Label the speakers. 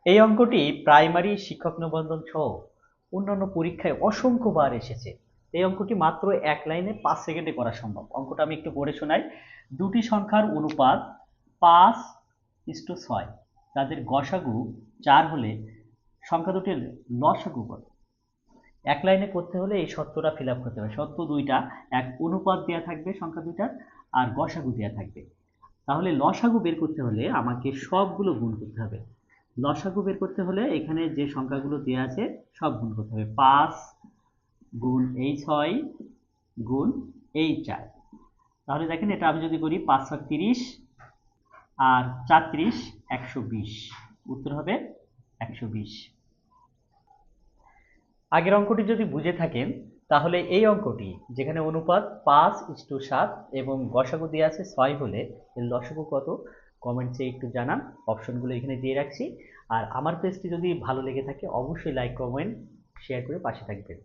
Speaker 1: এই অঙ্কটি প্রাইমারি শিক্ষক নিবন্ধন সহ অন্যান্য পরীক্ষায় অসংখ্যবার এসেছে। এই অঙ্কটি মাত্র এক লাইনে 5 সেকেন্ডে করা সম্ভব। অঙ্কটা আমি একটু পড়ে শোনাই। দুটি সংখ্যার অনুপাত 5:6, তাদের গসাগু 4 হলে সংখ্যা দুটির লসাগু কত? এক লাইনে করতে হলে এই শর্তটা ফিল আপ করতে হবে। শর্ত দুইটা, এক অনুপাত দেওয়া থাকবে সংখ্যা দুইটার, আর গসাগু দেওয়া থাকবে। তাহলে লসাগু বের করতে হলে আমাকে সবগুলো গুণ করতে হবে। লসাগু বের করতে হলে এখানে যে সংখ্যাগুলো দেওয়া আছে সব গুণ করতে হবে। 5 গুণ এই 6 গুণ এই 4। তাহলে দেখেন এটা আমি যদি করি 5 7 30 আর 4 30 120, উত্তর হবে 120। আগের অঙ্কটি যদি বুঝে থাকেন তাহলে এই অঙ্কটি যেখানে অনুপাত 5:7 এবং গসাগু দেওয়া আছে 6 হলে এর লসাগু কত, কমেন্টসে একটু জানান। অপশনগুলো এখানে দিয়ে রাখছি। আর আমার পেজটি যদি ভালো লেগে থাকে অবশ্যই লাইক কমেন্ট শেয়ার করে পাশে থাকবেন।